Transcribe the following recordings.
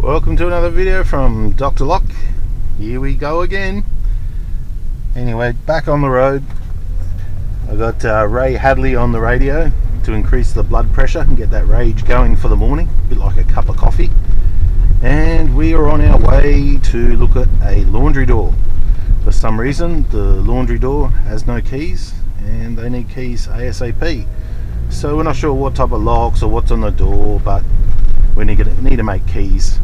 Welcome to another video from Dr. Lock. Here we go again. Anyway, back on the road. I got Ray Hadley on the radio to increase the blood pressure and get that rage going for the morning, a bit like a cup of coffee. And we are on our way to look at a laundry door. For some reason the laundry door has no keys and they need keys ASAP. So we're not sure what type of locks or what's on the door, but we need to make keys,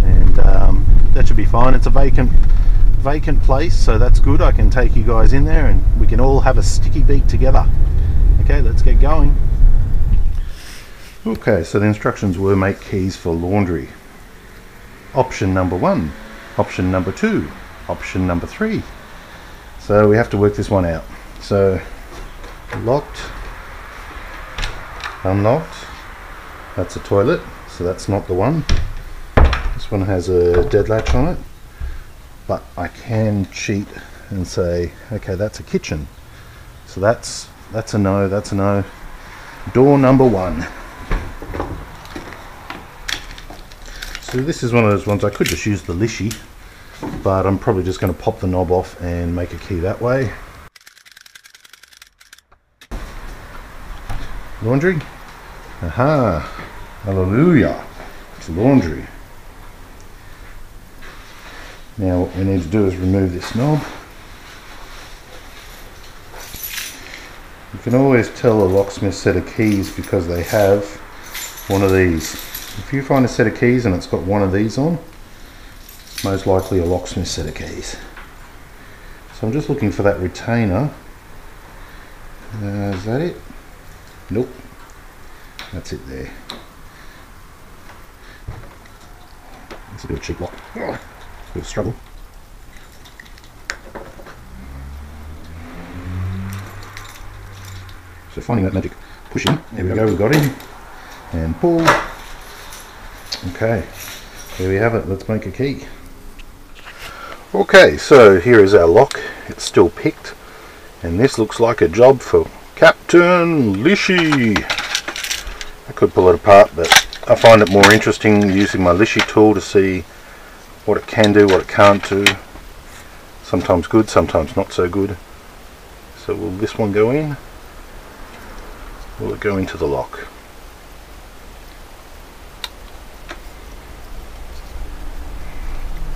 and that should be fine. It's a vacant place, so that's good. I can take you guys in there and we can all have a sticky beat together. Okay, let's get going. Okay, so the instructions were make keys for laundry. Option number 1, option number 2, option number 3. So we have to work this one out. So locked, unlocked, that's a toilet, so that's not the one. This one has a dead latch on it, but I can cheat and say, okay, that's a kitchen, so that's a no, that's a no. Door number 1. So this is one of those ones I could just use the lishy, but I'm probably just going to pop the knob off and make a key that way. Laundry. Aha, hallelujah, it's laundry. Now what we need to do is remove this knob. You can always tell a locksmith set of keys because they have one of these. If you find a set of keys and it's got one of these on, it's most likely a locksmith set of keys. So I'm just looking for that retainer. Is that it? Nope. That's it there. It's a bit of a cheap lock. It's a bit of a struggle. So finding that magic push in. There we go, we've got him. And pull. Okay, there we have it. Let's make a key. Okay, so here is our lock. It's still picked. And this looks like a job for Captain Lishy. I could pull it apart, but I find it more interesting using my lishy tool to see what it can do, what it can't do. Sometimes good, sometimes not so good. So will this one go in? Will it go into the lock?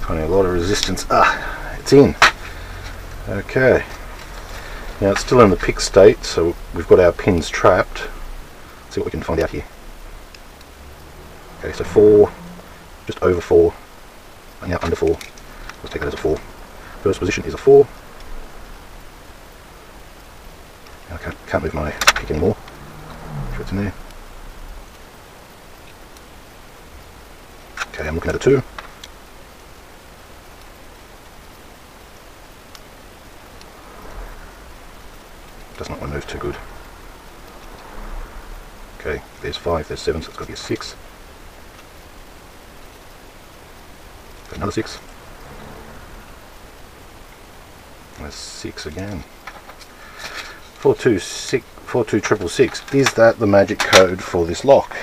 Finding a lot of resistance. Ah, it's in. Okay. Now it's still in the pick state, so we've got our pins trapped. Let's see what we can find out here. Okay, so 4, just over 4, and now under 4. Let's take that as a 4. First position is a 4. I can't move my pick anymore. Make sure it's in there. Okay, I'm looking at a 2. Does not want to move too good. Okay, there's 5, there's 7, so it's got to be a 6. Another 6. There's 6 again. 426. Is that the magic code for this lock?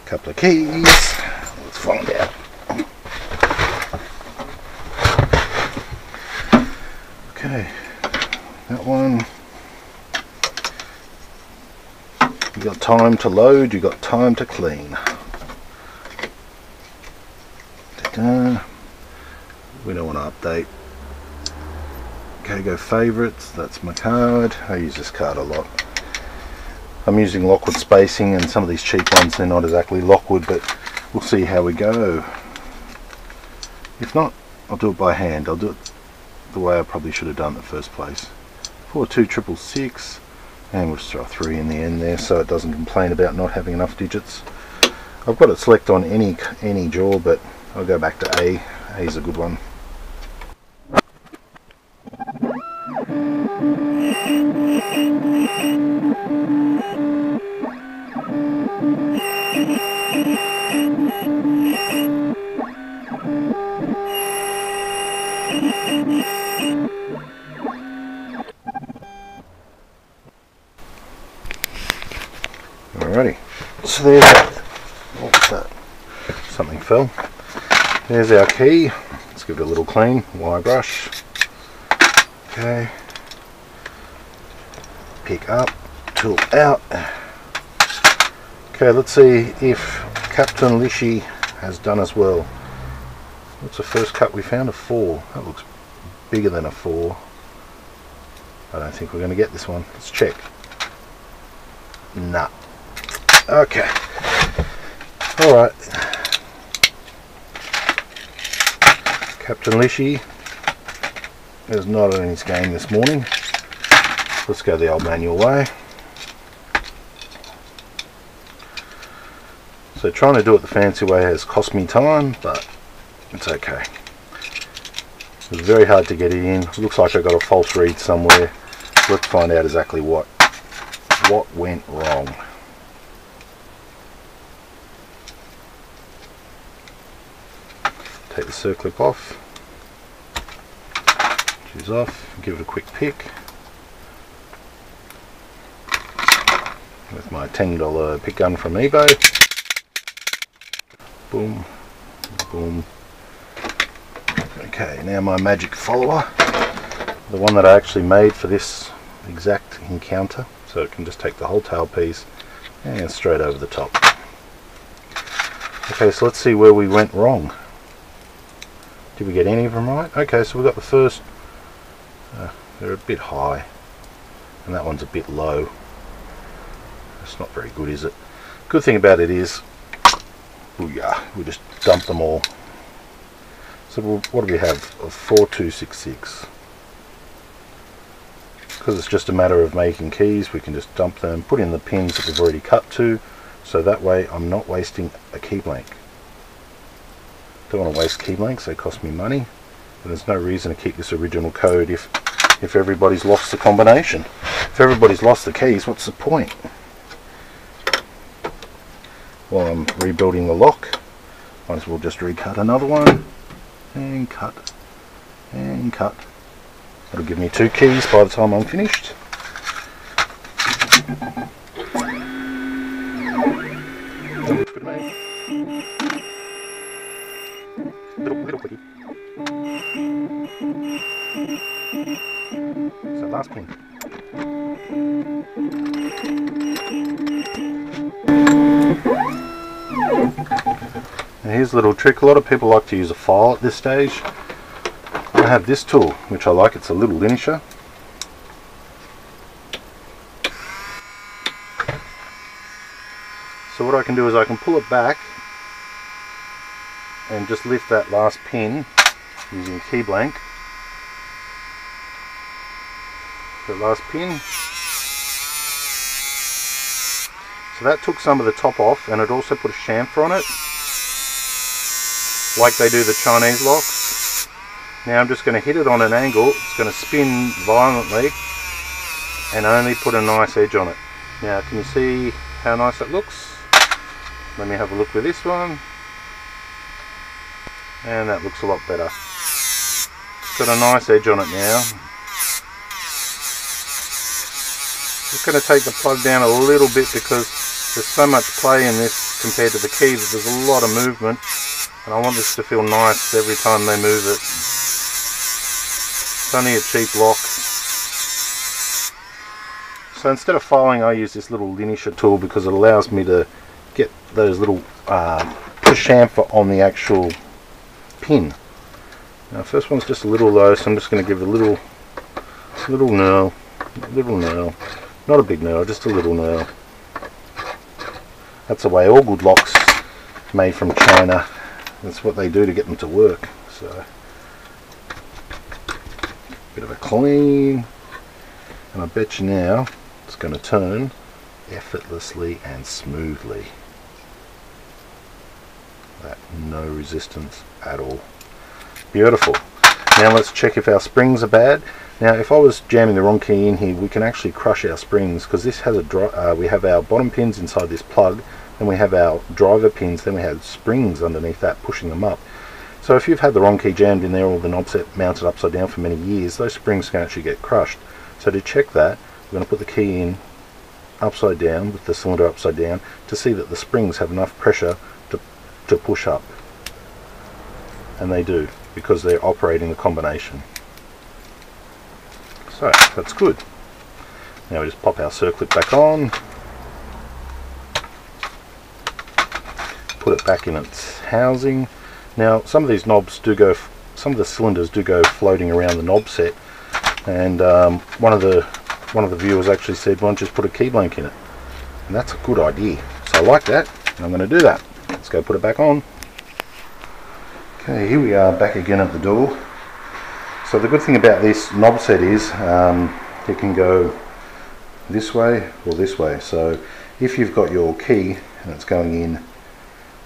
Couple of keys. Let's find out. Okay. That one, you got time to load, you got time to clean. We don't want to update. Okay, go favorites, that's my card. I use this card a lot. I'm using Lockwood spacing, and some of these cheap ones, they're not exactly Lockwood, but we'll see how we go. If not, I'll do it by hand. I'll do it the way I probably should have done in the first place. 42666, and we'll just throw a 3 in the end there so it doesn't complain about not having enough digits. I've got it select on any jaw, but I'll go back to A. A is a good one. Alrighty, so there's that. What's that? Something fell. There's our key. Let's give it a little clean, wire brush. Okay. Pick up, tool out. Okay, let's see if Captain Lishy has done as well. What's the first cut we found? A 4. That looks bigger than a 4. I don't think we're going to get this one. Let's check. Nah. Okay. Alright. Captain Lishy is not in his game this morning. Let's go the old manual way. So trying to do it the fancy way has cost me time, but it's okay. It was very hard to get it in. It looks like I got a false read somewhere. Let's find out exactly what went wrong. Take the circlip off. Choose off. Give it a quick pick. With my $10 pick gun from eBay. Boom, boom. Okay, now my magic follower, the one that I actually made for this exact encounter, so it can just take the whole tailpiece and straight over the top. Okay, so let's see where we went wrong. Did we get any of them right? Okay, so we got the first, they're a bit high, and that one's a bit low. That's not very good, is it? Good thing about it is, booyah, we just dump them all. So what do we have? A 4266. Because it's just a matter of making keys, we can just dump them, put in the pins that we've already cut to, so that way I'm not wasting a key blank. Don't want to waste key blanks, they cost me money, and there's no reason to keep this original code if everybody's lost the combination. If everybody's lost the keys, what's the point? While I'm rebuilding the lock, might as well just recut another one, and cut, and cut. That'll give me 2 keys by the time I'm finished. That looks good to me. Little quickie. So last pin. Now here's a little trick. A lot of people like to use a file at this stage. I have this tool, which I like. It's a little linisher. So what I can do is I can pull it back and just lift that last pin using a key blank. The last pin. So that took some of the top off, and it also put a chamfer on it, like they do the Chinese locks. Now I'm just going to hit it on an angle. It's going to spin violently and only put a nice edge on it. Now can you see how nice that looks? Let me have a look with this one. And that looks a lot better. It's got a nice edge on it now. Just going to take the plug down a little bit because there's so much play in this compared to the key that there's a lot of movement, and I want this to feel nice every time they move it. It's only a cheap lock. So instead of filing, I use this little linisher tool because it allows me to get those little push chamfer on the actual pin. Now first one's just a little low, so I'm just going to give it a little knurl, not a big knurl, just a little knurl. That's the way all good locks made from China, that's what they do to get them to work. So bit of a clean, and I bet you now it's going to turn effortlessly and smoothly. That no resistance at all. Beautiful. Now let's check if our springs are bad. Now if I was jamming the wrong key in here, we can actually crush our springs, because this has a we have our bottom pins inside this plug, then we have our driver pins, then we have springs underneath that pushing them up. So if you've had the wrong key jammed in there or the knob set mounted upside down for many years, those springs can actually get crushed. So to check that, we're going to put the key in upside down, with the cylinder upside down, to see that the springs have enough pressure to push up. And they do, because they're operating the combination. So that's good. Now we just pop our circlip back on, put it back in its housing. Now some of these knobs do go, some of the cylinders do go floating around the knob set, and one of the viewers actually said, "Why don't you just put a key blank in it?" And that's a good idea. So I like that, and I'm going to do that. Let's go put it back on. Okay, here we are back again at the door. So the good thing about this knob set is it can go this way or this way. So if you've got your key and it's going in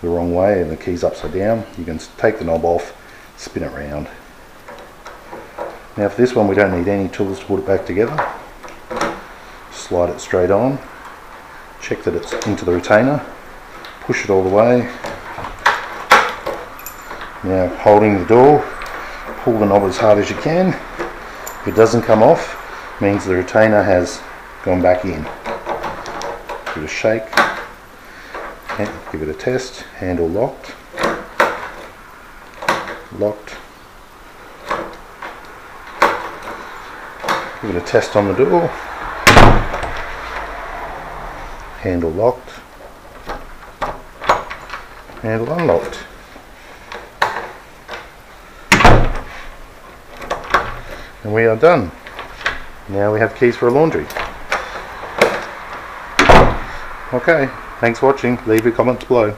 the wrong way and the key's upside down, you can take the knob off, spin it round. Now for this one we don't need any tools to put it back together. Slide it straight on, check that it's into the retainer, push it all the way. Now holding the door, pull the knob as hard as you can. If it doesn't come off, it means the retainer has gone back in. Give it a shake, and give it a test. Handle locked, locked. Give it a test on the door. Handle locked, handle unlocked. And we are done. Now we have keys for a laundry. Okay, thanks for watching. Leave your comments below.